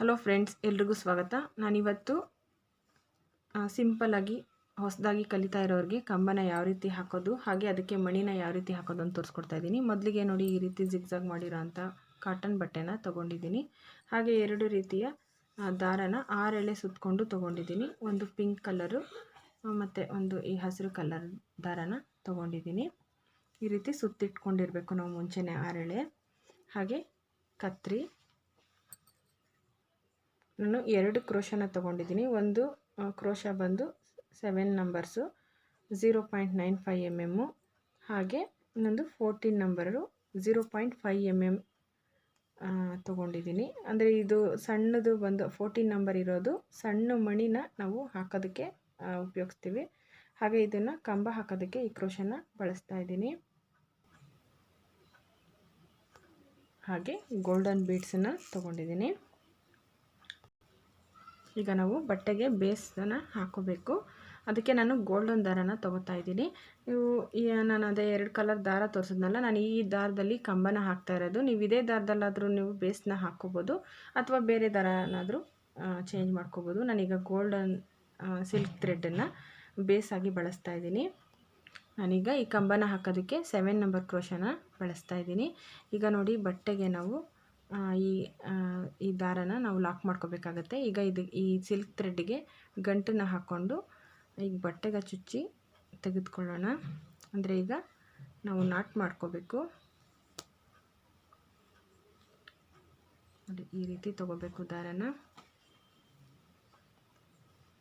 Hello friends, ಎಲ್ರಿಗೂ ಸ್ವಾಗತ. ನಾನಿವತ್ತು ಸಿಂಪಲ್ಲಾಗಿ ಹೊಸದಾಗಿ ಕಲಿತಾ ಇರೋರಿಗೆ ಕಂಬನ ಯಾವ ರೀತಿ ಹಾಕೋದು, ಹಾಗೆ ಅದಕ್ಕೆ ಮಣಿನ ಯಾವ ರೀತಿ ಹಾಕೋದು ಅಂತ ತೋರಿಸ್ಕೊಡ್ತಾ ಇದ್ದೀನಿ. ಮೊದಲಿಗೆ ನೋಡಿ, ಈ ರೀತಿ ಜಿಗ್ಜಾಗ್ ಮಾಡಿರೋ ಅಂಥ ಕಾಟನ್ ಬಟ್ಟೆನ ತೊಗೊಂಡಿದ್ದೀನಿ. ಹಾಗೆ 2 ರೀತಿಯ ದಾರನ 6 ಎಳೆ ಸುತ್ತಕೊಂಡು ತೊಗೊಂಡಿದ್ದೀನಿ. ಒಂದು ಪಿಂಕ್ ಕಲರು ಮತ್ತು ಒಂದು ಈ ಹಸಿರು ಕಲರ್ ದಾರನ ತೊಗೊಂಡಿದ್ದೀನಿ. ಈ ರೀತಿ ಸುತ್ತಿಟ್ಕೊಂಡಿರಬೇಕು ನಾವು ಮುಂಚೆನೇ 6 ಎಳೆ. ಹಾಗೆ ಕತ್ರಿ, ನಾನು 2 ಕ್ರೋಶನ ತೊಗೊಂಡಿದ್ದೀನಿ. ಒಂದು ಕ್ರೋಶ ಬಂದು 7 ನಂಬರ್ಸು 0.95 mm, ಹಾಗೆ ಇನ್ನೊಂದು 14 ನಂಬರು 0.5 mm ತೊಗೊಂಡಿದ್ದೀನಿ. ಅಂದರೆ ಇದು ಸಣ್ಣದು ಬಂದು 14 ನಂಬರ್ ಇರೋದು ಸಣ್ಣ ಮಣಿನ ನಾವು ಹಾಕೋದಕ್ಕೆ ಉಪಯೋಗಿಸ್ತೀವಿ. ಹಾಗೆ ಇದನ್ನು ಕಂಬ ಹಾಕೋದಕ್ಕೆ ಈ ಕ್ರೋಶನ ಬಳಸ್ತಾ ಇದ್ದೀನಿ. ಹಾಗೆ ಗೋಲ್ಡನ್ ಬೀಡ್ಸನ್ನು ತೊಗೊಂಡಿದ್ದೀನಿ. ಈಗ ನಾವು ಬಟ್ಟೆಗೆ ಬೇಸನ್ನು ಹಾಕೋಬೇಕು. ಅದಕ್ಕೆ ನಾನು ಗೋಲ್ಡನ್ ದಾರನ ತೊಗೋತಾ ಇದ್ದೀನಿ. ನಾನು ಅದೇ 2 ಕಲರ್ ದಾರ ತೋರಿಸಿದ್ನಲ್ಲ, ನಾನು ಈ ದಾರದಲ್ಲಿ ಕಂಬನ ಹಾಕ್ತಾ ಇರೋದು. ನೀವು ಇದೇ ದಾರದಲ್ಲಾದರೂ ನೀವು ಬೇಸ್ನ ಹಾಕ್ಕೋಬೋದು, ಅಥವಾ ಬೇರೆ ದಾರನಾದರೂ ಚೇಂಜ್ ಮಾಡ್ಕೋಬೋದು. ನಾನೀಗ ಗೋಲ್ಡನ್ ಸಿಲ್ಕ್ ಥ್ರೆಡನ್ನು ಬೇಸಾಗಿ ಬಳಸ್ತಾ ಇದ್ದೀನಿ. ನಾನೀಗ ಈ ಕಂಬನ ಹಾಕೋದಕ್ಕೆ 7 ನಂಬರ್ ಕ್ರೋಶನ ಬಳಸ್ತಾ ಇದ್ದೀನಿ. ಈಗ ನೋಡಿ, ಬಟ್ಟೆಗೆ ನಾವು ಈ ದಾರನ ನಾವು ಲಾಕ್ ಮಾಡ್ಕೋಬೇಕಾಗತ್ತೆ. ಈಗ ಈ ಸಿಲ್ಕ್ ಥ್ರೆಡ್ಗೆ ಗಂಟನ್ನು ಹಾಕ್ಕೊಂಡು ಈಗ ಬಟ್ಟೆಗೆ ಚುಚ್ಚಿ ತೆಗೆದುಕೊಳ್ಳೋಣ. ಅಂದರೆ ಈಗ ನಾವು ನಾಟ್ ಮಾಡ್ಕೋಬೇಕು. ನೋಡಿ, ಈ ರೀತಿ ತೊಗೋಬೇಕು ದಾರನ.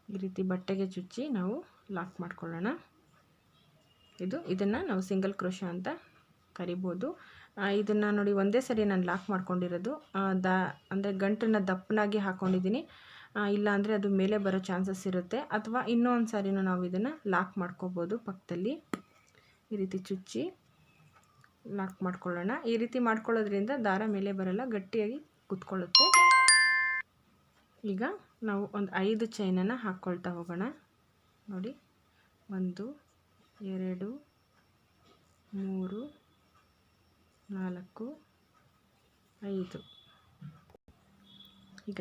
ಈ ರೀತಿ ಬಟ್ಟೆಗೆ ಚುಚ್ಚಿ ನಾವು ಲಾಕ್ ಮಾಡ್ಕೊಳ್ಳೋಣ. ಇದನ್ನು ನಾವು ಸಿಂಗಲ್ ಕ್ರೋಶ ಅಂತ ಕರಿಬೋದು. ಇದನ್ನು ನೋಡಿ, ಒಂದೇ ಸರಿ ನಾನು ಲಾಕ್ ಮಾಡ್ಕೊಂಡಿರೋದು. ಅಂದರೆ ಗಂಟನ್ನು ದಪ್ಪನಾಗಿ ಹಾಕ್ಕೊಂಡಿದ್ದೀನಿ. ಇಲ್ಲ ಅಂದರೆ ಅದು ಮೇಲೆ ಬರೋ ಚಾನ್ಸಸ್ ಇರುತ್ತೆ. ಅಥವಾ ಇನ್ನೂ ಒಂದು ಸಾರಿನೂ ನಾವು ಇದನ್ನು ಲಾಕ್ ಮಾಡ್ಕೋಬೋದು ಪಕ್ಕದಲ್ಲಿ. ಈ ರೀತಿ ಚುಚ್ಚಿ ಲಾಕ್ ಮಾಡ್ಕೊಳ್ಳೋಣ. ಈ ರೀತಿ ಮಾಡ್ಕೊಳ್ಳೋದ್ರಿಂದ ದಾರ ಮೇಲೆ ಬರಲ್ಲ, ಗಟ್ಟಿಯಾಗಿ ಕುತ್ಕೊಳ್ಳುತ್ತೆ. ಈಗ ನಾವು ಒಂದು 5 ಚೈನನ್ನು ಹಾಕ್ಕೊಳ್ತಾ ಹೋಗೋಣ. ನೋಡಿ, 1 2 3 4 5. ಈಗ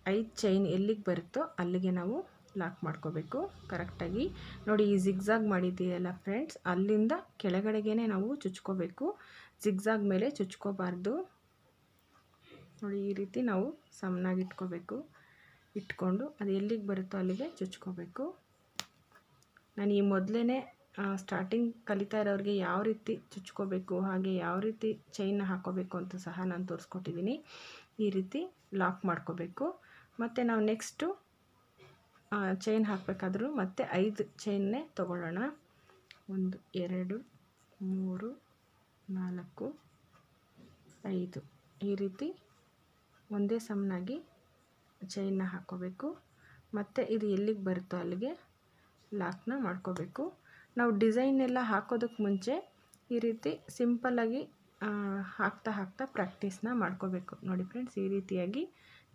5 ಚೈನ್ ಎಲ್ಲಿಗೆ ಬರುತ್ತೋ ಅಲ್ಲಿಗೆ ನಾವು ಲಾಕ್ ಮಾಡ್ಕೋಬೇಕು ಕರೆಕ್ಟಾಗಿ. ನೋಡಿ, ಈ ಜಿಗ್ಜಾಗ್ ಮಾಡಿದ್ದೀಯಲ್ಲ ಫ್ರೆಂಡ್ಸ್, ಅಲ್ಲಿಂದ ಕೆಳಗಡೆಗೇ ನಾವು ಚುಚ್ಕೋಬೇಕು. ಜಿಗ್ಜಾಗ್ ಮೇಲೆ ಚುಚ್ಕೋಬಾರ್ದು. ನೋಡಿ, ಈ ರೀತಿ ನಾವು ಸಮನಾಗಿ ಇಟ್ಕೊಂಡು ಅದು ಎಲ್ಲಿಗೆ ಬರುತ್ತೋ ಅಲ್ಲಿಗೆ ಚುಚ್ಕೋಬೇಕು. ನಾನು ಈ ಮೊದಲೇ ಸ್ಟಾರ್ಟಿಂಗ್ ಕಲಿತಾ ಇರೋರಿಗೆ ಯಾವ ರೀತಿ ಚುಚ್ಕೋಬೇಕು, ಹಾಗೆ ಯಾವ ರೀತಿ ಚೈನ್ನ ಹಾಕೋಬೇಕು ಅಂತ ಸಹ ನಾನು ತೋರಿಸ್ಕೊಟ್ಟಿದ್ದೀನಿ. ಈ ರೀತಿ ಲಾಕ್ ಮಾಡ್ಕೋಬೇಕು. ಮತ್ತು ನಾವು ನೆಕ್ಸ್ಟು ಚೈನ್ ಹಾಕಬೇಕಾದ್ರೂ ಮತ್ತೆ 5 ಚೈನ್ನೇ ತೊಗೊಳ್ಳೋಣ. 1 2 3 4 5. ಈ ರೀತಿ ಒಂದೇ ಸಮನಾಗಿ ಚೈನ್ನ ಹಾಕ್ಕೋಬೇಕು. ಮತ್ತು ಇದು ಎಲ್ಲಿಗೆ ಬರುತ್ತೋ ಅಲ್ಲಿಗೆ ಲಾಕ್ನ ಮಾಡ್ಕೋಬೇಕು. ನಾವು ಡಿಸೈನ್ ಎಲ್ಲ ಹಾಕೋದಕ್ಕೆ ಮುಂಚೆ ಈ ರೀತಿ ಸಿಂಪಲ್ಲಾಗಿ ಹಾಕ್ತಾ ಪ್ರಾಕ್ಟೀಸ್ನ ಮಾಡ್ಕೋಬೇಕು. ನೋಡಿ ಫ್ರೆಂಡ್ಸ್, ಈ ರೀತಿಯಾಗಿ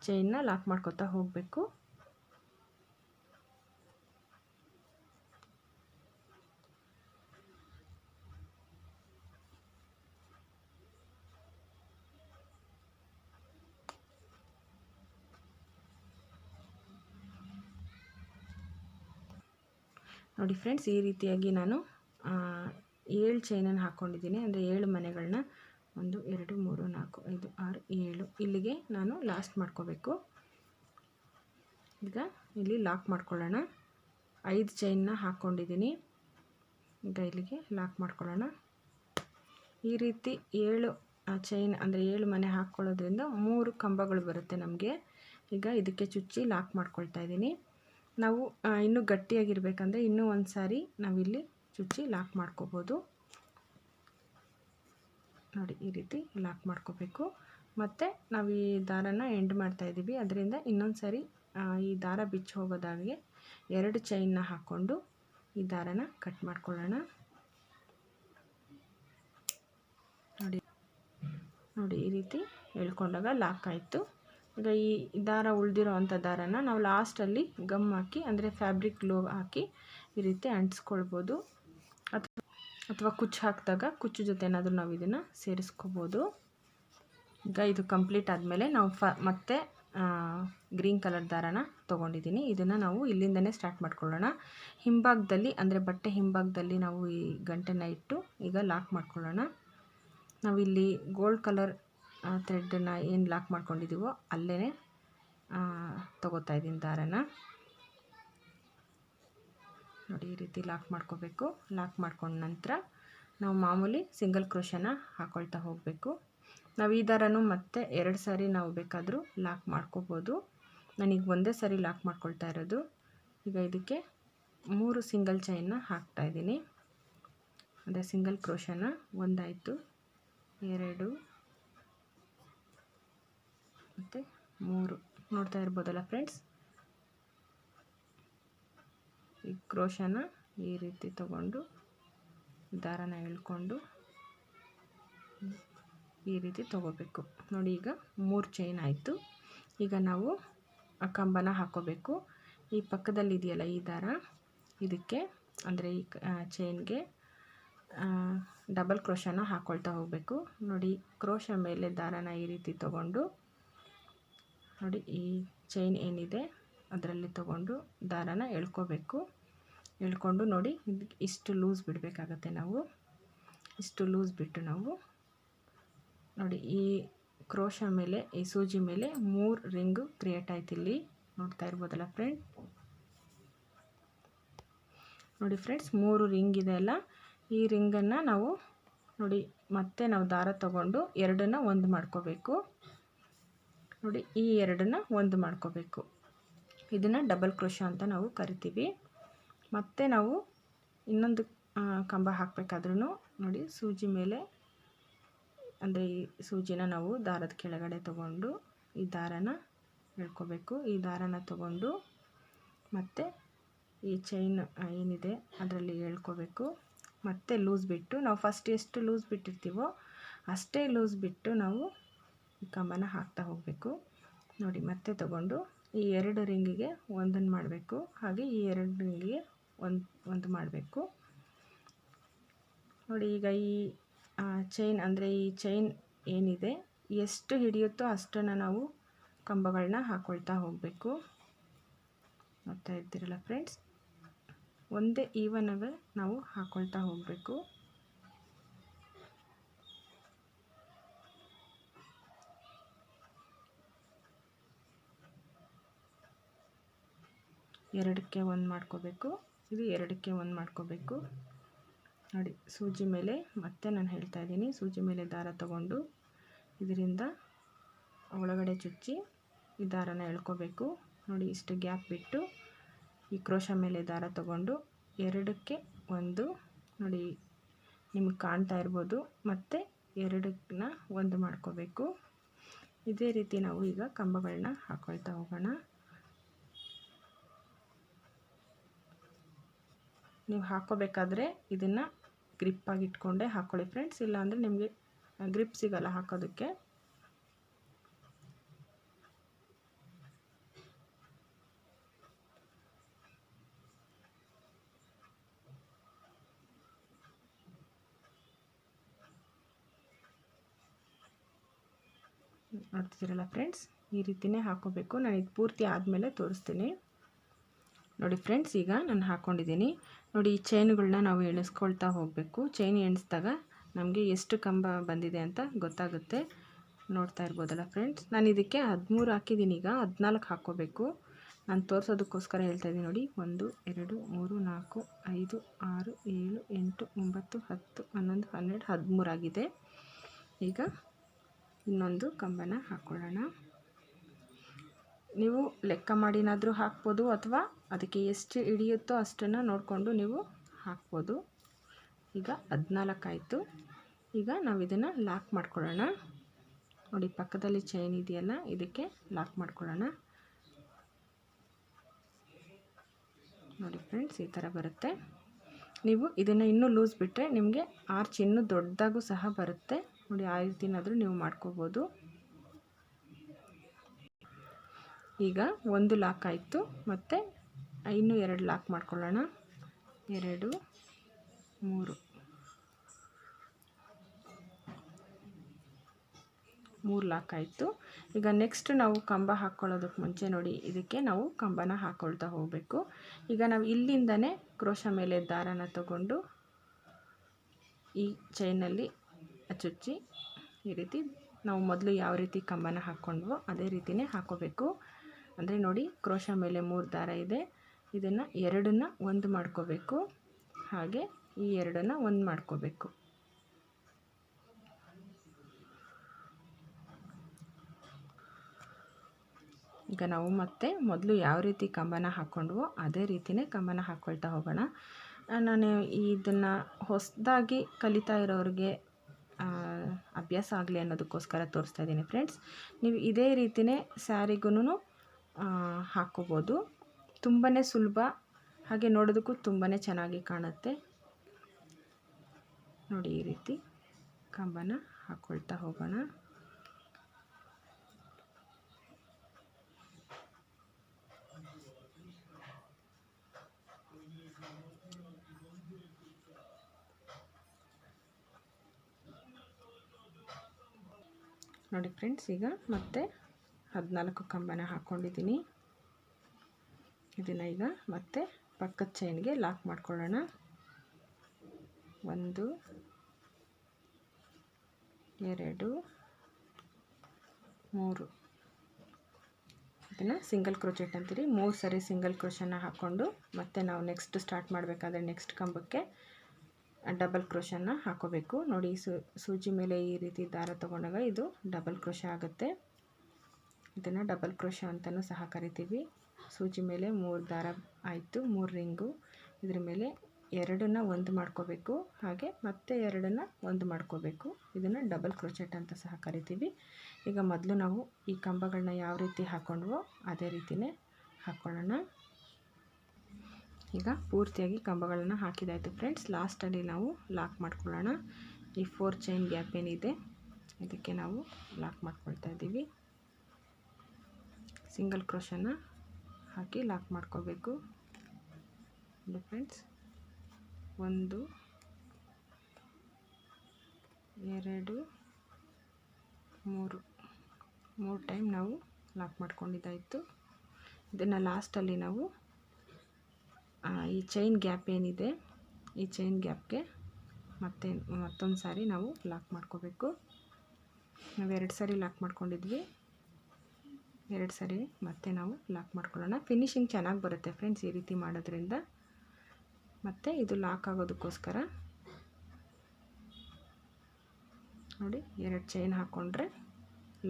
ಚೈನ್ನ ಲಾಕ್ ಮಾಡ್ಕೋತಾ ಹೋಗಬೇಕು. ನೋಡಿ ಫ್ರೆಂಡ್ಸ್, ಈ ರೀತಿಯಾಗಿ ನಾನು 7 ಚೈನನ್ನು ಹಾಕ್ಕೊಂಡಿದ್ದೀನಿ. ಅಂದರೆ 7 ಮನೆಗಳನ್ನ 1 2 3 4 5 6 7 ಇಲ್ಲಿಗೆ ನಾನು ಲಾಸ್ಟ್ ಮಾಡ್ಕೋಬೇಕು. ಈಗ ಇಲ್ಲಿ ಲಾಕ್ ಮಾಡ್ಕೊಳ್ಳೋಣ. 5 ಚೈನ್ನ ಹಾಕ್ಕೊಂಡಿದ್ದೀನಿ. ಈಗ ಇಲ್ಲಿಗೆ ಲಾಕ್ ಮಾಡ್ಕೊಳ್ಳೋಣ. ಈ ರೀತಿ 7 ಚೈನ್ ಅಂದರೆ 7 ಮನೆ ಹಾಕ್ಕೊಳ್ಳೋದ್ರಿಂದ 3 ಕಂಬಗಳು ಬರುತ್ತೆ ನಮಗೆ. ಈಗ ಇದಕ್ಕೆ ಚುಚ್ಚಿ ಲಾಕ್ ಮಾಡ್ಕೊಳ್ತಾ ಇದ್ದೀನಿ. ನಾವು ಇನ್ನೂ ಗಟ್ಟಿಯಾಗಿರಬೇಕಂದ್ರೆ ಇನ್ನೂ ಒಂದು ಸಾರಿ ನಾವಿಲ್ಲಿ ಚುಚ್ಚಿ ಲಾಕ್ ಮಾಡ್ಕೋಬೋದು. ನೋಡಿ, ಈ ರೀತಿ ಲಾಕ್ ಮಾಡ್ಕೋಬೇಕು. ಮತ್ತು ನಾವು ಈ ದಾರನ ಎಂಡ್ ಮಾಡ್ತಾಯಿದ್ದೀವಿ, ಅದರಿಂದ ಇನ್ನೊಂದು ಸಾರಿ ಈ ದಾರ ಬಿಚ್ಚಿ ಹೋಗೋದಾಗೆ 2 ಚೈನ್ನ ಹಾಕ್ಕೊಂಡು ಈ ದಾರನ ಕಟ್ ಮಾಡ್ಕೊಳ್ಳೋಣ. ನೋಡಿ, ಈ ರೀತಿ ಎಳ್ಕೊಂಡಾಗ ಲಾಕ್ ಆಯಿತು. ಈಗ ಈ ದಾರ ಉಳಿದಿರೋ ಅಂಥ ದಾರನ ನಾವು ಲಾಸ್ಟಲ್ಲಿ ಗಮ್ ಹಾಕಿ, ಅಂದರೆ ಫ್ಯಾಬ್ರಿಕ್ ಗ್ಲೂ ಹಾಕಿ ಈ ರೀತಿ ಅಂಟಿಸ್ಕೊಳ್ಬೋದು. ಅಥವಾ ಕುಚ್ಚು ಹಾಕಿದಾಗ ಕುಚ್ಚು ಜೊತೆ ಏನಾದರೂ ನಾವು ಇದನ್ನು ಸೇರಿಸ್ಕೋಬೋದು. ಈಗ ಇದು ಕಂಪ್ಲೀಟ್ ಆದಮೇಲೆ ನಾವು ಮತ್ತೆ ಗ್ರೀನ್ ಕಲರ್ ದಾರನ ತೊಗೊಂಡಿದ್ದೀನಿ. ಇದನ್ನು ನಾವು ಇಲ್ಲಿಂದನೇ ಸ್ಟಾರ್ಟ್ ಮಾಡ್ಕೊಳ್ಳೋಣ. ಹಿಂಭಾಗದಲ್ಲಿ ಅಂದರೆ ಬಟ್ಟೆ ಹಿಂಭಾಗದಲ್ಲಿ ನಾವು ಈ ಗಂಟನ್ನು ಇಟ್ಟು ಈಗ ಲಾಕ್ ಮಾಡ್ಕೊಳ್ಳೋಣ. ನಾವಿಲ್ಲಿ ಗೋಲ್ಡ್ ಕಲರ್ ಥ್ರೆಡ್ಡನ್ನು ಏನು ಲಾಕ್ ಮಾಡ್ಕೊಂಡಿದ್ದೀವೋ ಅಲ್ಲೇ ತಗೋತಾ ಇದ್ದೀನಿ ದಾರನ. ನೋಡಿ ಈ ರೀತಿ ಲಾಕ್ ಮಾಡ್ಕೋಬೇಕು. ಲಾಕ್ ಮಾಡ್ಕೊಂಡ ನಂತರ ನಾವು ಮಾಮೂಲಿ ಸಿಂಗಲ್ ಕ್ರೋಶನ ಹಾಕ್ಕೊಳ್ತಾ ಹೋಗಬೇಕು. ನಾವು ಈ ದಾರನೂ ಮತ್ತೆ 2 ಸಾರಿ ನಾವು ಬೇಕಾದರೂ ಲಾಕ್ ಮಾಡ್ಕೋಬೋದು. ನಾನೀಗ ಒಂದೇ ಸಾರಿ ಲಾಕ್ ಮಾಡ್ಕೊಳ್ತಾ ಇರೋದು. ಈಗ ಇದಕ್ಕೆ 3 ಸಿಂಗಲ್ ಚೈನ್ನ ಹಾಕ್ತಾಯಿದ್ದೀನಿ. ಅಂದರೆ ಸಿಂಗಲ್ ಕ್ರೋಶನ 1 ಆಯಿತು, 2 ಮತ್ತು 3 ನೋಡ್ತಾ ಇರ್ಬೋದಲ್ಲ ಫ್ರೆಂಡ್ಸ್. ಈ ಕ್ರೋಶನ ಈ ರೀತಿ ತಗೊಂಡು ದಾರನ ಎಳ್ಕೊಂಡು ಈ ರೀತಿ ತಗೋಬೇಕು. ನೋಡಿ ಈಗ 3 ಚೈನ್ ಆಯಿತು. ಈಗ ನಾವು ಆ ಕಂಬನ ಹಾಕ್ಕೋಬೇಕು. ಈ ಪಕ್ಕದಲ್ಲಿ ಇದೆಯಲ್ಲ ಈ ದಾರ, ಇದಕ್ಕೆ ಅಂದರೆ ಈ ಚೈನ್ಗೆ ಡಬಲ್ ಕ್ರೋಶನ ಹಾಕ್ಕೊಳ್ತಾ ಹೋಗಬೇಕು. ನೋಡಿ ಕ್ರೋಶ ಮೇಲೆ ದಾರನ ಈ ರೀತಿ ತಗೊಂಡು ನೋಡಿ ಈ ಚೈನ್ ಏನಿದೆ ಅದರಲ್ಲಿ ತಗೊಂಡು ದಾರನ ಎಳ್ಕೋಬೇಕು. ಎಳ್ಕೊಂಡು ನೋಡಿ ಇಷ್ಟು ಲೂಸ್ ಬಿಡಬೇಕಾಗತ್ತೆ. ನಾವು ಇಷ್ಟು ಲೂಸ್ ಬಿಟ್ಟು ನಾವು ನೋಡಿ ಈ ಕ್ರೋಶ ಮೇಲೆ ಈ ಸೂಜಿ ಮೇಲೆ 3 ರಿಂಗು ಕ್ರಿಯೇಟ್ ಆಯ್ತು. ಇಲ್ಲಿ ನೋಡ್ತಾ ಇರ್ಬೋದಲ್ಲ ಫ್ರೆಂಡ್. ನೋಡಿ ಫ್ರೆಂಡ್ಸ್ 3 ರಿಂಗ್ ಇದೆ ಅಲ್ಲ, ಈ ರಿಂಗನ್ನು ನಾವು ನೋಡಿ ಮತ್ತೆ ನಾವು ದಾರ ತಗೊಂಡು 2ನ್ನ ಒಂದು ಮಾಡ್ಕೋಬೇಕು. ನೋಡಿ ಈ 2ನ್ನ ಒಂದು ಮಾಡ್ಕೋಬೇಕು. ಇದನ್ನು ಡಬಲ್ ಕ್ರೋಶ ಅಂತ ನಾವು ಕರಿತೀವಿ. ಮತ್ತೆ ನಾವು ಇನ್ನೊಂದು ಕಂಬ ಹಾಕಬೇಕಾದ್ರೂ ನೋಡಿ ಸೂಜಿ ಮೇಲೆ ಅಂದರೆ ಈ ಸೂಜಿನ ನಾವು ದಾರದ ಕೆಳಗಡೆ ತಗೊಂಡು ಈ ದಾರನ ಎಳ್ಕೋಬೇಕು. ಈ ದಾರನ ತಗೊಂಡು ಮತ್ತು ಈ ಚೈನ್ ಏನಿದೆ ಅದರಲ್ಲಿ ಎಳ್ಕೋಬೇಕು. ಮತ್ತೆ ಲೂಸ್ ಬಿಟ್ಟು ನಾವು ಫಸ್ಟ್ ಎಷ್ಟು ಲೂಸ್ ಬಿಟ್ಟಿರ್ತೀವೋ ಅಷ್ಟೇ ಲೂಸ್ ಬಿಟ್ಟು ನಾವು ಈ ಕಂಬನ ಹಾಕ್ತಾ ಹೋಗಬೇಕು. ನೋಡಿ ಮತ್ತೆ ತಗೊಂಡು ಈ 2 ರಿಂಗಿಗೆ ಒಂದನ್ನು ಮಾಡಬೇಕು. ಹಾಗೆ ಈ 2 ರಿಂಗಿಗೆ ಒಂದು ಮಾಡಬೇಕು. ನೋಡಿ ಈಗ ಈ ಚೈನ್ ಅಂದರೆ ಈ ಚೈನ್ ಏನಿದೆ ಎಷ್ಟು ಹಿಡಿಯುತ್ತೋ ಅಷ್ಟನ್ನು ನಾವು ಕಂಬಗಳನ್ನ ಹಾಕ್ಕೊಳ್ತಾ ಹೋಗಬೇಕು. ನೋಡ್ತಾ ಇರ್ತೀರಲ್ಲ ಫ್ರೆಂಡ್ಸ್, ಒಂದೇ ಈವನಾಗೆ ನಾವು ಹಾಕ್ಕೊಳ್ತಾ ಹೋಗಬೇಕು. ಎರಡಕ್ಕೆ ಒಂದು ಮಾಡ್ಕೋಬೇಕು. ಇದು 2ಕ್ಕೆ ಒಂದು ಮಾಡ್ಕೋಬೇಕು. ನೋಡಿ ಸೂಜಿ ಮೇಲೆ ಮತ್ತೆ ನಾನು ಹೇಳ್ತಾ ಇದ್ದೀನಿ, ಸೂಜಿ ಮೇಲೆ ದಾರ ತಗೊಂಡು ಇದರಿಂದ ಒಳಗಡೆ ಚುಚ್ಚಿ ಈ ದಾರನ ಎಳ್ಕೋಬೇಕು. ನೋಡಿ ಇಷ್ಟು ಗ್ಯಾಪ್ ಬಿಟ್ಟು ಈ ಕ್ರೋಶ ಮೇಲೆ ದಾರ ತಗೊಂಡು 2ಕ್ಕೆ ಒಂದು ನೋಡಿ ನಿಮಗೆ ಕಾಣ್ತಾ ಇರ್ಬೋದು, ಮತ್ತು 2ನ್ನ ಒಂದು ಮಾಡ್ಕೋಬೇಕು. ಇದೇ ರೀತಿ ನಾವು ಈಗ ಕಂಬಗಳನ್ನ ಹಾಕ್ಕೊಳ್ತಾ ಹೋಗೋಣ. ನೀವು ಹಾಕ್ಕೋಬೇಕಾದ್ರೆ ಇದನ್ನು ಗ್ರಿಪ್ಪಾಗಿ ಇಟ್ಕೊಂಡೇ ಹಾಕ್ಕೊಳ್ಳಿ ಫ್ರೆಂಡ್ಸ್, ಇಲ್ಲಾಂದರೆ ನಿಮಗೆ ಗ್ರಿಪ್ ಸಿಗಲ್ಲ ಹಾಕೋದಕ್ಕೆ. ನೋಡ್ತಿದ್ದೀರಲ್ಲ ಫ್ರೆಂಡ್ಸ್, ಈ ರೀತಿಯೇ ಹಾಕ್ಕೋಬೇಕು. ನಾನು ಇದು ಪೂರ್ತಿ ಆದಮೇಲೆ ತೋರಿಸ್ತೀನಿ. ನೋಡಿ ಫ್ರೆಂಡ್ಸ್, ಈಗ ನಾನು ಹಾಕ್ಕೊಂಡಿದ್ದೀನಿ. ನೋಡಿ ಈ ಚೈನುಗಳನ್ನ ನಾವು ಎಣಿಸ್ಕೊಳ್ತಾ ಹೋಗಬೇಕು. ಚೈನ್ ಎಣಿಸಿದಾಗ ನಮಗೆ ಎಷ್ಟು ಕಂಬ ಬಂದಿದೆ ಅಂತ ಗೊತ್ತಾಗುತ್ತೆ. ನೋಡ್ತಾ ಇರ್ಬೋದಲ್ಲ ಫ್ರೆಂಡ್ಸ್, ನಾನು ಇದಕ್ಕೆ 13 ಹಾಕಿದ್ದೀನಿ. ಈಗ 14 ಹಾಕ್ಕೋಬೇಕು. ನಾನು ತೋರಿಸೋದಕ್ಕೋಸ್ಕರ ಹೇಳ್ತಾ ಇದ್ದೀನಿ. ನೋಡಿ 1 2 3 4 5 6 7 8 9 10 11 12 13 ಆಗಿದೆ. ಈಗ ಇನ್ನೊಂದು ಕಂಬನ ಹಾಕ್ಕೊಳ್ಳೋಣ. ನೀವು ಲೆಕ್ಕ ಮಾಡಿನಾದರೂ ಹಾಕ್ಬೋದು, ಅಥವಾ ಅದಕ್ಕೆ ಎಷ್ಟು ಹಿಡಿಯುತ್ತೋ ಅಷ್ಟನ್ನು ನೋಡಿಕೊಂಡು ನೀವು ಹಾಕ್ಬೋದು. ಈಗ 14 ಆಯಿತು. ಈಗ ನಾವು ಇದನ್ನು ಲಾಕ್ ಮಾಡ್ಕೊಳ್ಳೋಣ. ನೋಡಿ ಪಕ್ಕದಲ್ಲಿ ಚೈನ್ ಇದೆಯಲ್ಲ, ಇದಕ್ಕೆ ಲಾಕ್ ಮಾಡ್ಕೊಳ್ಳೋಣ. ನೋಡಿ ಫ್ರೆಂಡ್ಸ್, ಈ ಥರ ಬರುತ್ತೆ. ನೀವು ಇದನ್ನು ಇನ್ನೂ ಲೂಸ್ ಬಿಟ್ಟರೆ ನಿಮಗೆ ಆರ್ಚ್ ಇನ್ನೂ ದೊಡ್ಡದಾಗೂ ಸಹ ಬರುತ್ತೆ. ನೋಡಿ ಆ ರೀತಿನಾದರೂ ನೀವು ಮಾಡ್ಕೋಬೋದು. ಈಗ ಒಂದು ಲಾಕ್ ಆಯಿತು, ಮತ್ತು ಇನ್ನೂ 2 ಲಾಕ್ ಮಾಡ್ಕೊಳ್ಳೋಣ. 2 3 3 ಲಾಕ್ ಆಯಿತು. ಈಗ ನೆಕ್ಸ್ಟ್ ನಾವು ಕಂಬ ಹಾಕ್ಕೊಳ್ಳೋದಕ್ಕೆ ಮುಂಚೆ ನೋಡಿ ಇದಕ್ಕೆ ನಾವು ಕಂಬನ ಹಾಕ್ಕೊಳ್ತಾ ಹೋಗಬೇಕು. ಈಗ ನಾವು ಇಲ್ಲಿಂದನೇ ಕ್ರೋಶ ಮೇಲೆ ದಾರನ ತಗೊಂಡು ಈ ಚೈನಲ್ಲಿ ಚುಚ್ಚಿ ಈ ರೀತಿ ನಾವು ಮೊದಲು ಯಾವ ರೀತಿ ಕಂಬನ ಹಾಕ್ಕೊಂಡ್ವೋ ಅದೇ ರೀತಿಯೇ ಹಾಕೋಬೇಕು. ಅಂದರೆ ನೋಡಿ ಕ್ರೋಶ ಮೇಲೆ 3 ದಾರ ಇದೆ, ಇದನ್ನು ಎರಡನ್ನ ಒಂದು ಮಾಡ್ಕೋಬೇಕು, ಹಾಗೆ ಈ ಎರಡನ್ನ ಒಂದು ಮಾಡ್ಕೋಬೇಕು. ಈಗ ನಾವು ಮತ್ತೆ ಮೊದಲು ಯಾವ ರೀತಿ ಕಂಬನ ಹಾಕ್ಕೊಂಡ್ವೋ ಅದೇ ರೀತಿಯೇ ಕಂಬನ ಹಾಕ್ಕೊಳ್ತಾ ಹೋಗೋಣ. ನಾನು ಇದನ್ನು ಹೊಸದಾಗಿ ಕಲಿತಾ ಇರೋರಿಗೆ ಅಭ್ಯಾಸ ಆಗಲಿ ಅನ್ನೋದಕ್ಕೋಸ್ಕರ ತೋರಿಸ್ತಾ ಇದ್ದೀನಿ ಫ್ರೆಂಡ್ಸ್. ನೀವು ಇದೇ ರೀತಿಯೇ ಸ್ಯಾರಿಗೂ ಹಾಕ್ಕೋಬೋದು. ತುಂಬಾ ಸುಲಭ, ಹಾಗೆ ನೋಡೋದಕ್ಕೂ ತುಂಬಾ ಚೆನ್ನಾಗಿ ಕಾಣುತ್ತೆ. ನೋಡಿ ಈ ರೀತಿ ಕಂಬನ ಹಾಕ್ಕೊಳ್ತಾ ಹೋಗೋಣ. ನೋಡಿ ಫ್ರೆಂಡ್ಸ್, ಈಗ ಮತ್ತೆ 14 ಕಂಬನ ಹಾಕ್ಕೊಂಡಿದ್ದೀನಿ. ಇದನ್ನು ಈಗ ಮತ್ತೆ ಪಕ್ಕದ ಚೈನ್ಗೆ ಲಾಕ್ ಮಾಡ್ಕೊಳ್ಳೋಣ. 1 2 3 ಇದನ್ನು ಸಿಂಗಲ್ ಕ್ರೋಚೆಟ್ ಅಂತೀರಿ. 3 ಸರಿ ಸಿಂಗಲ್ ಕ್ರೋಶನ ಹಾಕ್ಕೊಂಡು ಮತ್ತೆ ನಾವು ನೆಕ್ಸ್ಟ್ ಸ್ಟಾರ್ಟ್ ಮಾಡಬೇಕಾದ್ರೆ ನೆಕ್ಸ್ಟ್ ಕಂಬಕ್ಕೆ ಡಬಲ್ ಕ್ರೋಶನ ಹಾಕೋಬೇಕು. ನೋಡಿ ಸೂಜಿ ಮೇಲೆ ಈ ರೀತಿ ದಾರ ತಗೊಂಡಾಗ ಇದು ಡಬಲ್ ಕ್ರೋಶ ಆಗುತ್ತೆ. ಇದನ್ನು ಡಬಲ್ ಕ್ರೋಶ ಅಂತಲೂ ಸಹ ಕರಿತೀವಿ. ಸೂಜಿ ಮೇಲೆ 3 ದಾರ ಆಯಿತು, 3 ರಿಂಗು, ಇದ್ರ ಮೇಲೆ ಎರಡನ್ನ ಒಂದು ಮಾಡ್ಕೋಬೇಕು, ಹಾಗೆ ಮತ್ತೆ ಎರಡನ್ನ ಒಂದು ಮಾಡ್ಕೋಬೇಕು. ಇದನ್ನು ಡಬಲ್ ಕ್ರೋಚೆಟ್ ಅಂತ ಸಹ ಕರಿತೀವಿ. ಈಗ ಮೊದಲು ನಾವು ಈ ಕಂಬಗಳನ್ನ ಯಾವ ರೀತಿ ಹಾಕ್ಕೊಂಡ್ವೋ ಅದೇ ರೀತಿಯೇ ಹಾಕ್ಕೊಳ್ಳೋಣ. ಈಗ ಪೂರ್ತಿಯಾಗಿ ಕಂಬಗಳನ್ನು ಹಾಕಿದಾಯಿತು ಫ್ರೆಂಡ್ಸ್. ಲಾಸ್ಟಲ್ಲಿ ನಾವು ಲಾಕ್ ಮಾಡ್ಕೊಳ್ಳೋಣ. ಈ 4 ಚೈನ್ ಗ್ಯಾಪ್ ಏನಿದೆ ಇದಕ್ಕೆ ನಾವು ಲಾಕ್ ಮಾಡ್ಕೊಳ್ತಾ ಇದ್ದೀವಿ. ಸಿಂಗಲ್ ಕ್ರೋಶನ ಹಾಕಿ ಲಾಕ್ ಮಾಡ್ಕೋಬೇಕು. ನೋಡಿ ಫ್ರೆಂಡ್ಸ್, 1 2 3 ಟೈಮ್ ನಾವು ಲಾಕ್ ಮಾಡ್ಕೊಂಡಿದ್ದಾಯಿತು. ಇದನ್ನು ಲಾಸ್ಟಲ್ಲಿ ನಾವು ಈ ಚೈನ್ ಗ್ಯಾಪ್ ಏನಿದೆ ಈ ಚೈನ್ ಗ್ಯಾಪ್ಗೆ ಮತ್ತೊಂದು ಸಾರಿ ನಾವು ಲಾಕ್ ಮಾಡ್ಕೋಬೇಕು. ನಾವು 2 ಸಾರಿ ಲಾಕ್ ಮಾಡ್ಕೊಂಡಿದ್ವಿ, 2 ಸಾರಿ ಮತ್ತೆ ನಾವು ಲಾಕ್ ಮಾಡ್ಕೊಳ್ಳೋಣ. ಫಿನಿಶಿಂಗ್ ಚೆನ್ನಾಗಿ ಬರುತ್ತೆ ಫ್ರೆಂಡ್ಸ್ ಈ ರೀತಿ ಮಾಡೋದ್ರಿಂದ. ಮತ್ತು ಇದು ಲಾಕ್ ಆಗೋದಕ್ಕೋಸ್ಕರ ನೋಡಿ 2 ಚೈನ್ ಹಾಕ್ಕೊಂಡ್ರೆ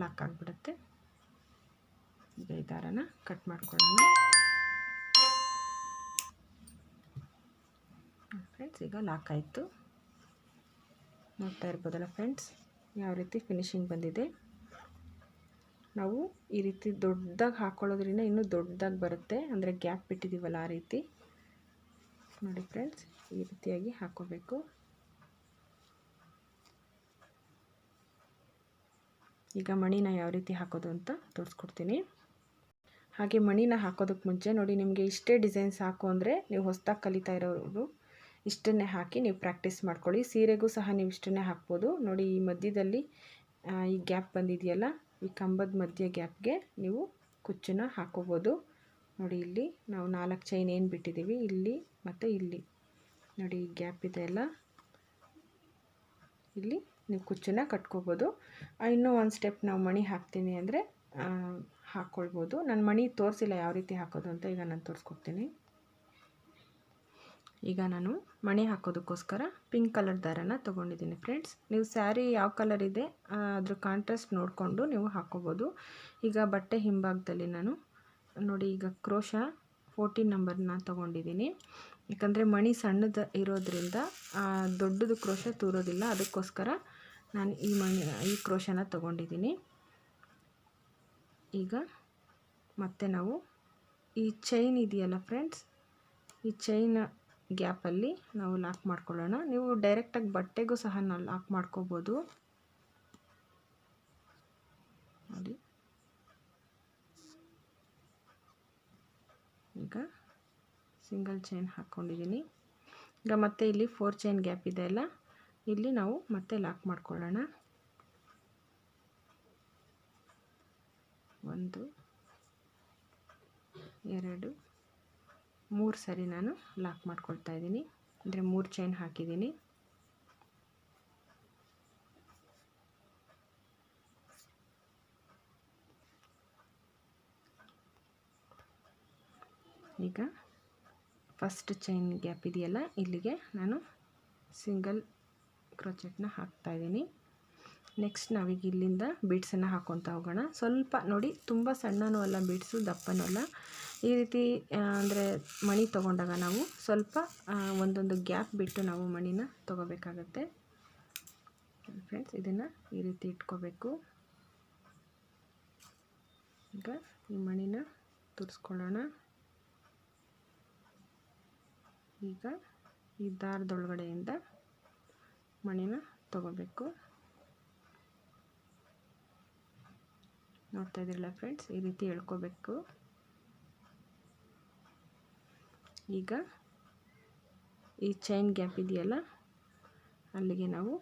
ಲಾಕ್ ಆಗಿಬಿಡುತ್ತೆ. ಈಗ ಈ ದಾರನ ಕಟ್ ಮಾಡ್ಕೊಳ್ಳೋಣ ಫ್ರೆಂಡ್ಸ್. ಈಗ ಲಾಕ್ ಆಯಿತು, ನೋಡ್ತಾ ಇರ್ಬೋದಲ್ಲ ಫ್ರೆಂಡ್ಸ್ ಯಾವ ರೀತಿ ಫಿನಿಶಿಂಗ್ ಬಂದಿದೆ. ನಾವು ಈ ರೀತಿ ದೊಡ್ಡದಾಗಿ ಹಾಕ್ಕೊಳ್ಳೋದ್ರಿಂದ ಇನ್ನೂ ದೊಡ್ಡದಾಗಿ ಬರುತ್ತೆ, ಅಂದರೆ ಗ್ಯಾಪ್ ಬಿಟ್ಟಿದ್ದೀವಲ್ಲ ಆ ರೀತಿ. ನೋಡಿ ಫ್ರೆಂಡ್ಸ್, ಈ ರೀತಿಯಾಗಿ ಹಾಕ್ಕೋಬೇಕು. ಈಗ ಮಣಿನ ಯಾವ ರೀತಿ ಹಾಕೋದು ಅಂತ ತೋರಿಸ್ಕೊಡ್ತೀನಿ. ಹಾಗೆ ಮಣಿನ ಹಾಕೋದಕ್ಕೆ ಮುಂಚೆ ನೋಡಿ, ನಿಮಗೆ ಇಷ್ಟೇ ಡಿಸೈನ್ಸ್ ಹಾಕು ಅಂದರೆ ನೀವು ಹೊಸದಾಗಿ ಕಲಿತಾ ಇರೋರು ಇಷ್ಟನ್ನೇ ಹಾಕಿ ನೀವು ಪ್ರಾಕ್ಟೀಸ್ ಮಾಡ್ಕೊಳ್ಳಿ. ಸೀರೆಗೂ ಸಹ ನೀವು ಇಷ್ಟನ್ನೇ ಹಾಕ್ಬೋದು. ನೋಡಿ ಈ ಮಧ್ಯದಲ್ಲಿ ಈ ಗ್ಯಾಪ್ ಬಂದಿದೆಯಲ್ಲ, ಈ ಕಂಬದ ಮಧ್ಯ ಗ್ಯಾಪ್ಗೆ ನೀವು ಕುಚ್ಚನ್ನ ಹಾಕೋಬೋದು. ನೋಡಿ ಇಲ್ಲಿ ನಾವು 4 ಚೈನ್ ಏನು ಬಿಟ್ಟಿದ್ದೀವಿ ಇಲ್ಲಿ ಮತ್ತು ಇಲ್ಲಿ ನೋಡಿ ಈ ಗ್ಯಾಪ್ ಇದೆಯಲ್ಲ, ಇಲ್ಲಿ ನೀವು ಕುಚ್ಚನ್ನ ಕಟ್ಕೋಬೋದು. ಇನ್ನೂ ಒಂದು ಸ್ಟೆಪ್ ನಾವು ಮಣಿ ಹಾಕ್ತೀನಿ ಅಂದರೆ ಹಾಕ್ಕೊಳ್ಬೋದು. ನಾನು ಮಣಿ ತೋರಿಸಿಲ್ಲ ಯಾವ ರೀತಿ ಹಾಕೋದು ಅಂತ, ಈಗ ನಾನು ತೋರಿಸ್ಕೊಡ್ತೀನಿ. ಈಗ ನಾನು ಮಣಿ ಹಾಕೋದಕ್ಕೋಸ್ಕರ ಪಿಂಕ್ ಕಲರ್ ದಾರನ ತೊಗೊಂಡಿದ್ದೀನಿ ಫ್ರೆಂಡ್ಸ್. ನೀವು ಸ್ಯಾರಿ ಯಾವ ಕಲರ್ ಇದೆ ಅದ್ರ ಕಾಂಟ್ರಾಸ್ಟ್ ನೋಡಿಕೊಂಡು ನೀವು ಹಾಕ್ಕೋಬೋದು. ಈಗ ಬಟ್ಟೆ ಹಿಂಭಾಗದಲ್ಲಿ ನಾನು ನೋಡಿ ಈಗ ಕ್ರೋಶ 14 ನಂಬರ್ನ ತೊಗೊಂಡಿದ್ದೀನಿ. ಯಾಕಂದರೆ ಮಣಿ ಸಣ್ಣದು ಇರೋದ್ರಿಂದ ದೊಡ್ಡದು ಕ್ರೋಶ ತೂರೋದಿಲ್ಲ, ಅದಕ್ಕೋಸ್ಕರ ನಾನು ಈ ಕ್ರೋಶನ ತೊಗೊಂಡಿದ್ದೀನಿ. ಈಗ ಮತ್ತೆ ನಾವು ಈ ಚೈನ್ ಇದೆಯಲ್ಲ ಫ್ರೆಂಡ್ಸ್, ಈ ಚೈನ್ ಗ್ಯಾಪಲ್ಲಿ ನಾವು ಲಾಕ್ ಮಾಡ್ಕೊಳ್ಳೋಣ. ನೀವು ಡೈರೆಕ್ಟಾಗಿ ಬಟ್ಟೆಗೂ ಸಹ ನಾವು ಲಾಕ್ ಮಾಡ್ಕೋಬೋದು. ನೋಡಿ ಈಗ ಸಿಂಗಲ್ ಚೈನ್ ಹಾಕ್ಕೊಂಡಿದ್ದೀನಿ. ಈಗ ಮತ್ತೆ ಇಲ್ಲಿ 4 ಚೈನ್ ಗ್ಯಾಪ್ ಇದೆ ಅಲ್ಲ, ಇಲ್ಲಿ ನಾವು ಮತ್ತೆ ಲಾಕ್ ಮಾಡ್ಕೊಳ್ಳೋಣ. 1 2 3 ಸರಿ ನಾನು ಲಾಕ್ ಮಾಡ್ಕೊಳ್ತಾ ಇದ್ದೀನಿ, ಅಂದರೆ 3 ಚೈನ್ ಹಾಕಿದ್ದೀನಿ. ಈಗ ಫಸ್ಟ್ ಚೈನ್ ಗ್ಯಾಪ್ ಇದೆಯಲ್ಲ, ಇಲ್ಲಿಗೆ ನಾನು ಸಿಂಗಲ್ ಕ್ರೋಚೆಟ್ನ ಹಾಕ್ತಾ ಇದ್ದೀನಿ. ನೆಕ್ಸ್ಟ್ ನಾವೀಗ ಇಲ್ಲಿಂದ ಬೀಡ್ಸನ್ನು ಹಾಕ್ಕೊತಾ ಹೋಗೋಣ. ಸ್ವಲ್ಪ ನೋಡಿ, ತುಂಬ ಸಣ್ಣನೂ ಅಲ್ಲ ಬೀಡ್ಸು, ದಪ್ಪನೂ ಅಲ್ಲ. ಈ ರೀತಿ ಅಂದರೆ ಮಣಿ ತೊಗೊಂಡಾಗ ನಾವು ಸ್ವಲ್ಪ ಒಂದೊಂದು ಗ್ಯಾಪ್ ಬಿಟ್ಟು ನಾವು ಮಣಿನ ತೊಗೋಬೇಕಾಗತ್ತೆ ಫ್ರೆಂಡ್ಸ್. ಇದನ್ನು ಈ ರೀತಿ ಇಟ್ಕೋಬೇಕು. ಈಗ ಈ ಮಣಿನ ತುರಿಸ್ಕೊಳ್ಳೋಣ. ಈಗ ಈ ದಾರದೊಳಗಡೆಯಿಂದ ಮಣಿನ ತೊಗೋಬೇಕು. ನೋಡ್ತಾ ಇದ್ದೀರಲ್ಲ ಫ್ರೆಂಡ್ಸ್, ಈ ರೀತಿ ಎಳ್ಕೋಬೇಕು. ಈಗ ಈ ಚೈನ್ ಗ್ಯಾಪ್ ಇದೆಯಲ್ಲ, ಅಲ್ಲಿಗೆ ನಾವು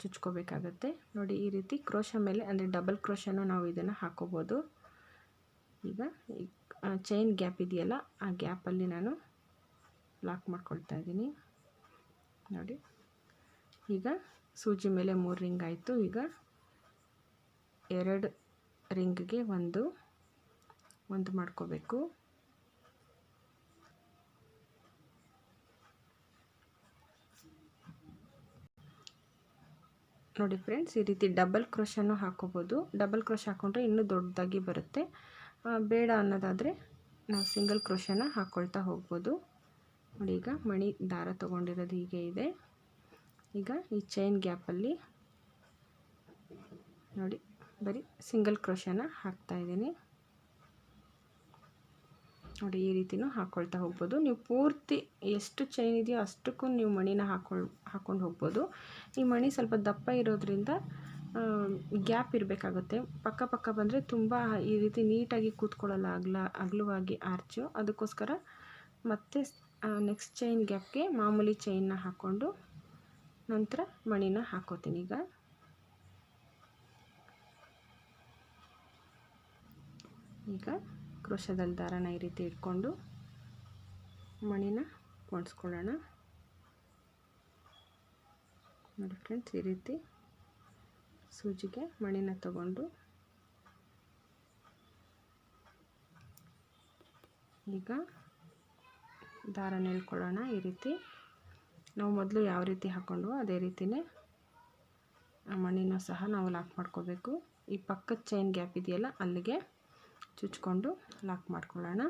ಚುಚ್ಕೋಬೇಕಾಗತ್ತೆ. ನೋಡಿ, ಈ ರೀತಿ ಕ್ರೋಶ ಮೇಲೆ ಅಂದರೆ ಡಬಲ್ ಕ್ರೋಶನೂ ನಾವು ಇದನ್ನು ಹಾಕೋಬೋದು. ಈಗ ಈ ಚೈನ್ ಗ್ಯಾಪ್ ಇದೆಯಲ್ಲ, ಆ ಗ್ಯಾಪಲ್ಲಿ ನಾನು ಲಾಕ್ ಮಾಡ್ಕೊಳ್ತಾ ಇದ್ದೀನಿ. ನೋಡಿ, ಈಗ ಸೂಜಿ ಮೇಲೆ 3 ರಿಂಗ್ ಆಯಿತು. ಈಗ 2 ರಿಂಗ್ಗೆ ಒಂದು ಮಾಡ್ಕೋಬೇಕು. ನೋಡಿ ಫ್ರೆಂಡ್ಸ್, ಈ ರೀತಿ ಡಬಲ್ ಕ್ರೋಶನ್ನು ಹಾಕೋಬೋದು. ಡಬಲ್ ಕ್ರೋಶ ಹಾಕ್ಕೊಂಡ್ರೆ ಇನ್ನೂ ದೊಡ್ಡದಾಗಿ ಬರುತ್ತೆ. ಬೇಡ ಅನ್ನೋದಾದರೆ ನಾವು ಸಿಂಗಲ್ ಕ್ರೋಶನ ಹಾಕ್ಕೊಳ್ತಾ ಹೋಗ್ಬೋದು. ನೋಡಿ, ಈಗ ಮಣಿ ದಾರ ತೊಗೊಂಡಿರೋದು ಹೀಗೆ ಇದೆ. ಈಗ ಈ ಚೈನ್ ಗ್ಯಾಪಲ್ಲಿ ನೋಡಿ ಬರೀ ಸಿಂಗಲ್ ಕ್ರೋಶನ ಹಾಕ್ತಾ ಇದ್ದೀನಿ. ನೋಡಿ, ಈ ರೀತಿನೂ ಹಾಕ್ಕೊಳ್ತಾ ಹೋಗ್ಬೋದು. ನೀವು ಪೂರ್ತಿ ಎಷ್ಟು ಚೈನ್ ಇದೆಯೋ ಅಷ್ಟಕ್ಕೂ ನೀವು ಮಣಿನ ಹಾಕ್ಕೊಂಡು ಹೋಗ್ಬೋದು. ಈ ಮಣಿ ಸ್ವಲ್ಪ ದಪ್ಪ ಇರೋದ್ರಿಂದ ಗ್ಯಾಪ್ ಇರಬೇಕಾಗುತ್ತೆ. ಪಕ್ಕ ಬಂದರೆ ತುಂಬ ಈ ರೀತಿ ನೀಟಾಗಿ ಕೂತ್ಕೊಳ್ಳಲ್ಲ, ಅಗಲವಾಗಿ ಆರ್ಚು. ಅದಕ್ಕೋಸ್ಕರ ಮತ್ತೆ ನೆಕ್ಸ್ಟ್ ಚೈನ್ ಗ್ಯಾಪ್ಗೆ ಮಾಮೂಲಿ ಚೈನ್ನ ಹಾಕ್ಕೊಂಡು ನಂತರ ಮಣಿನ ಹಾಕೋತೀನಿ. ಈಗ ಕ್ರೋಶದಲ್ಲಿ ದಾರನ ಈ ರೀತಿ ಇಟ್ಕೊಂಡು ಮಣಿನ ಹೊಂದಿಸ್ಕೊಳ್ಳೋಣ. ನೋಡಿ ಫ್ರೆಂಡ್ಸ್, ಈ ರೀತಿ ಸೂಜಿಗೆ ಮಣಿನ ತಗೊಂಡು ಈಗ ದಾರನ ಎಳ್ಕೊಳ್ಳೋಣ. ಈ ರೀತಿ ನಾವು ಮೊದಲು ಯಾವ ರೀತಿ ಹಾಕ್ಕೊಂಡ್ವೋ ಅದೇ ರೀತಿಯೇ ಮಣಿನೂ ಸಹ ನಾವು ಲಾಕ್ ಮಾಡ್ಕೋಬೇಕು. ಈ ಪಕ್ಕದ ಚೈನ್ ಗ್ಯಾಪ್ ಇದೆಯಲ್ಲ, ಅಲ್ಲಿಗೆ ಚುಚ್ಕೊಂಡು ಲಾಕ್ ಮಾಡ್ಕೊಳ್ಳೋಣ.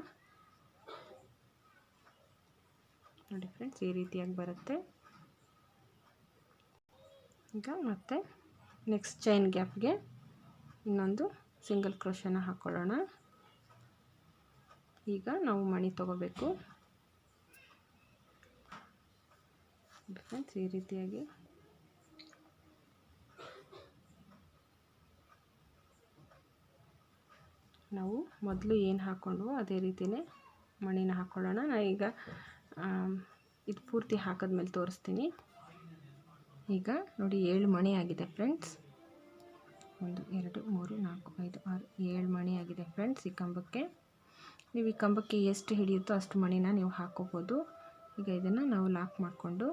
ನೋಡಿ ಫ್ರೆಂಡ್ಸ್, ಈ ರೀತಿಯಾಗಿ ಬರುತ್ತೆ. ಈಗ ಮತ್ತೆ ನೆಕ್ಸ್ಟ್ ಚೈನ್ ಗ್ಯಾಪ್ಗೆ ಇನ್ನೊಂದು ಸಿಂಗಲ್ ಕ್ರೋಶನ ಹಾಕ್ಕೊಳ್ಳೋಣ. ಈಗ ನಾವು ಮಣಿ ತಗೋಬೇಕು ಫ್ರೆಂಡ್ಸ್. ಈ ರೀತಿಯಾಗಿ ನಾವು ಮೊದಲು ಏನು ಹಾಕ್ಕೊಂಡ್ವೋ ಅದೇ ರೀತಿಯೇ ಮಣಿನ ಹಾಕ್ಕೊಳ್ಳೋಣ. ನಾನು ಈಗ ಇದು ಪೂರ್ತಿ ಹಾಕಿದ್ಮೇಲೆ ತೋರಿಸ್ತೀನಿ. ಈಗ ನೋಡಿ, 7 ಮಣಿ ಆಗಿದೆ ಫ್ರೆಂಡ್ಸ್. 1 2 3 4 5 6 7 ಮಣಿ ಆಗಿದೆ ಫ್ರೆಂಡ್ಸ್. ಈ ಕಂಬಕ್ಕೆ ನೀವು ಈ ಕಂಬಕ್ಕೆ ಎಷ್ಟು ಹಿಡಿಯುತ್ತೋ ಅಷ್ಟು ಮಣಿನ ನೀವು ಹಾಕ್ಕೋಬೋದು. ಈಗ ಇದನ್ನು ನಾವು ಲಾಕ್ ಮಾಡಿಕೊಂಡು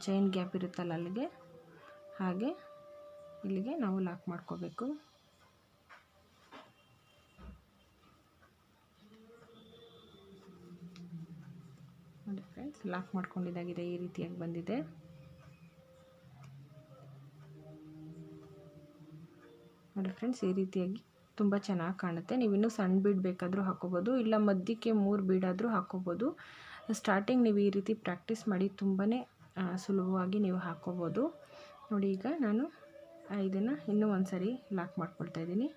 ಚೈನ್ ಗ್ಯಾಪ್ ಇರುತ್ತಲ್ಲ ಅಲ್ಲಿಗೆ ಹಾಗೆ ಇಲ್ಲಿಗೆ ನಾವು ಲಾಕ್ ಮಾಡ್ಕೋಬೇಕು. ನೋಡಿ ಫ್ರೆಂಡ್ಸ್, ಲಾಕ್ ಮಾಡ್ಕೊಂಡಿದ್ದಾಗಿದೆ. ಈ ರೀತಿಯಾಗಿ ಬಂದಿದೆ. ನೋಡಿ ಫ್ರೆಂಡ್ಸ್, ಈ ರೀತಿಯಾಗಿ ತುಂಬ ಚೆನ್ನಾಗಿ ಕಾಣುತ್ತೆ. ನೀವು ಇನ್ನೂ ಸಣ್ಣ ಬೀಡ್ ಬೇಕಾದರೂ ಹಾಕ್ಕೋಬೋದು, ಇಲ್ಲ ಮಧ್ಯಕ್ಕೆ 3 ಬೀಡಾದರೂ ಹಾಕ್ಕೋಬೋದು. ಸ್ಟಾರ್ಟಿಂಗ್ ನೀವು ಈ ರೀತಿ ಪ್ರಾಕ್ಟೀಸ್ ಮಾಡಿ ತುಂಬಾ ಸುಲಭವಾಗಿ ನೀವು ಹಾಕ್ಕೋಬೋದು. ನೋಡಿ, ಈಗ ನಾನು ಇದನ್ನು ಇನ್ನೂ ಒಂದು ಸರಿ ಲಾಕ್ ಮಾಡ್ಕೊಳ್ತಾ ಇದ್ದೀನಿ.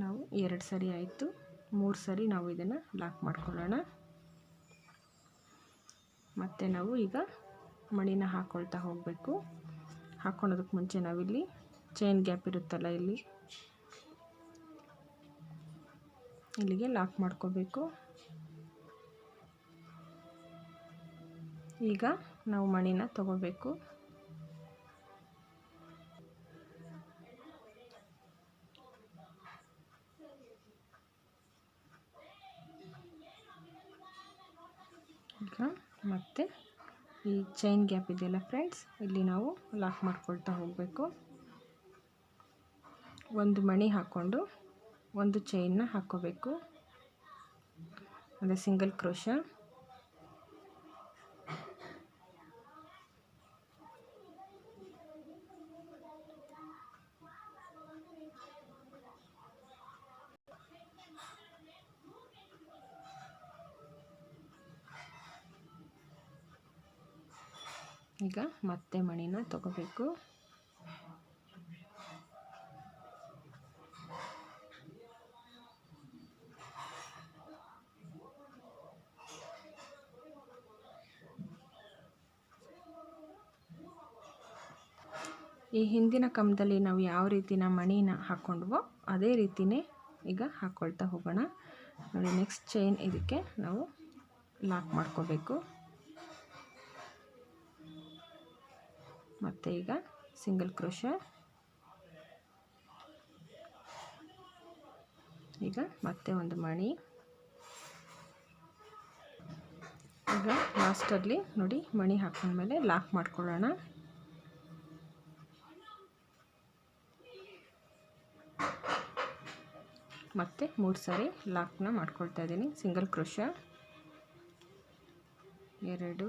ನಾವು 2 ಸರಿ ಆಯಿತು, 3 ಸರಿ ನಾವು ಇದನ್ನು ಲಾಕ್ ಮಾಡ್ಕೊಳ್ಳೋಣ. ಮತ್ತು ನಾವು ಈಗ ಮಣಿನ ಹಾಕ್ಕೊಳ್ತಾ ಹೋಗಬೇಕು. ಹಾಕ್ಕೊಳ್ಳೋದಕ್ಕೆ ಮುಂಚೆ ನಾವಿಲ್ಲಿ ಚೈನ್ ಗ್ಯಾಪ್ ಇರುತ್ತಲ್ಲ, ಇಲ್ಲಿ ಇಲ್ಲಿಗೆ ಲಾಕ್ ಮಾಡ್ಕೋಬೇಕು. ಈಗ ನಾವು ಮಣಿನ ತಗೋಬೇಕು. ಈಗ ಮತ್ತೆ ಈ ಚೈನ್ ಗ್ಯಾಪ್ ಇದೆಯಲ್ಲ ಫ್ರೆಂಡ್ಸ್, ಇಲ್ಲಿ ನಾವು ಲಾಕ್ ಮಾಡ್ಕೊಳ್ತಾ ಹೋಗಬೇಕು. ಒಂದು ಮಣಿ ಹಾಕ್ಕೊಂಡು ಒಂದು ಚೈನ್ನ ಹಾಕ್ಕೋಬೇಕು, ಅಂದರೆ ಸಿಂಗಲ್ ಕ್ರೋಶ. ಈಗ ಮತ್ತೆ ಮಣಿನ ತಗೋಬೇಕು. ಈ ಹಿಂದಿನ ಕಂಬದಲ್ಲಿ ನಾವು ಯಾವ ರೀತಿನ ಮಣಿನ ಹಾಕ್ಕೊಂಡ್ವೋ ಅದೇ ರೀತಿಯೇ ಈಗ ಹಾಕ್ಕೊಳ್ತಾ ಹೋಗೋಣ. ನೋಡಿ, ನೆಕ್ಸ್ಟ್ ಚೈನ್ ಇದಕ್ಕೆ ನಾವು ಲಾಕ್ ಮಾಡ್ಕೋಬೇಕು. ಮತ್ತು ಈಗ ಸಿಂಗಲ್ ಕ್ರೋಶ. ಈಗ ಮತ್ತೆ ಒಂದು ಮಣಿ. ಈಗ ಲಾಸ್ಟಲ್ಲಿ ನೋಡಿ, ಮಣಿ ಹಾಕೊಂಡ್ಮೇಲೆ ಲಾಕ್ ಮಾಡ್ಕೊಳ್ಳೋಣ. ಮತ್ತೆ 3 ಸಾರಿ ಲಾಕ್ನ ಮಾಡ್ಕೊಳ್ತಾ ಇದ್ದೀನಿ. ಸಿಂಗಲ್ ಕ್ರೋಶ 2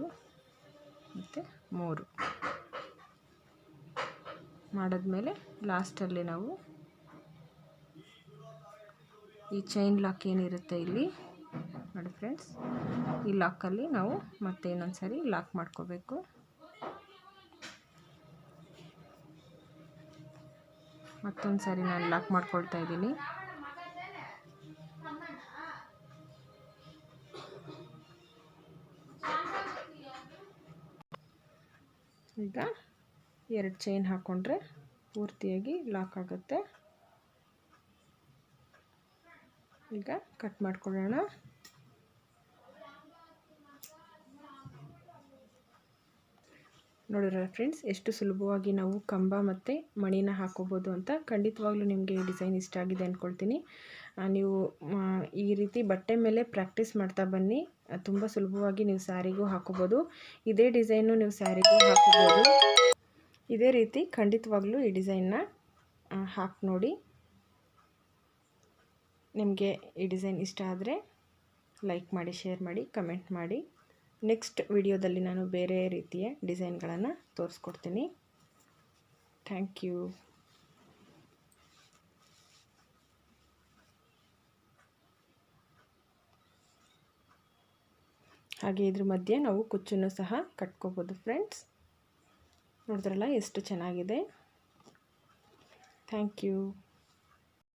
ಮತ್ತು 3 ಮಾಡಿದ್ಮೇಲೆ ಲಾಸ್ಟಲ್ಲಿ ನಾವು ಈ ಚೈನ್ ಲಾಕ್ ಏನಿರುತ್ತೆ ಇಲ್ಲಿ ನೋಡಿ ಫ್ರೆಂಡ್ಸ್, ಈ ಲಾಕಲ್ಲಿ ನಾವು ಮತ್ತೆ ಇನ್ನೊಂದು ಸಾರಿ ಲಾಕ್ ಮಾಡ್ಕೋಬೇಕು. ಮತ್ತೊಂದು ಸಾರಿ ನಾನು ಲಾಕ್ ಮಾಡ್ಕೊಳ್ತಾ ಇದ್ದೀನಿ. ಈಗ 2 ಚೈನ್ ಹಾಕ್ಕೊಂಡ್ರೆ ಪೂರ್ತಿಯಾಗಿ ಲಾಕ್ ಆಗುತ್ತೆ. ಈಗ ಕಟ್ ಮಾಡ್ಕೊಳ್ಳೋಣ. ನೋಡಿರಲ್ಲ ಫ್ರೆಂಡ್ಸ್, ಎಷ್ಟು ಸುಲಭವಾಗಿ ನಾವು ಕಂಬ ಮತ್ತು ಮಣಿನ ಹಾಕೋಬೋದು ಅಂತ. ಖಂಡಿತವಾಗ್ಲೂ ನಿಮಗೆ ಈ ಡಿಸೈನ್ ಇಷ್ಟ ಆಗಿದೆ ಅಂದ್ಕೊಳ್ತೀನಿ. ನೀವು ಈ ರೀತಿ ಬಟ್ಟೆ ಮೇಲೆ ಪ್ರಾಕ್ಟೀಸ್ ಮಾಡ್ತಾ ಬನ್ನಿ, ತುಂಬ ಸುಲಭವಾಗಿ ನೀವು ಸ್ಯಾರಿಗೂ ಹಾಕೋಬೋದು. ಇದೇ ಡಿಸೈನು ನೀವು ಸ್ಯಾರಿಗೂ ಹಾಕೋಬೋದು. ಇದೇ ರೀತಿ ಖಂಡಿತವಾಗ್ಲೂ ಈ ಡಿಸೈನ್ನ ಹಾಕಿ ನೋಡಿ. ನಿಮಗೆ ಈ ಡಿಸೈನ್ ಇಷ್ಟ ಆದರೆ ಲೈಕ್ ಮಾಡಿ, ಶೇರ್ ಮಾಡಿ, ಕಮೆಂಟ್ ಮಾಡಿ. ನೆಕ್ಸ್ಟ್ ವಿಡಿಯೋದಲ್ಲಿ ನಾನು ಬೇರೆ ರೀತಿಯ ಡಿಸೈನ್ಗಳನ್ನು ತೋರಿಸ್ಕೊಡ್ತೀನಿ. Thank you. ಹಾಗೆ ಇದ್ರ ಮಧ್ಯೆ ನಾವು ಕುಚ್ಚನ್ನು ಸಹ ಕಟ್ಕೋಬೋದು ಫ್ರೆಂಡ್ಸ್. ನೋಡಿದ್ರಲ್ಲ ಎಷ್ಟು ಚೆನ್ನಾಗಿದೆ. Thank you.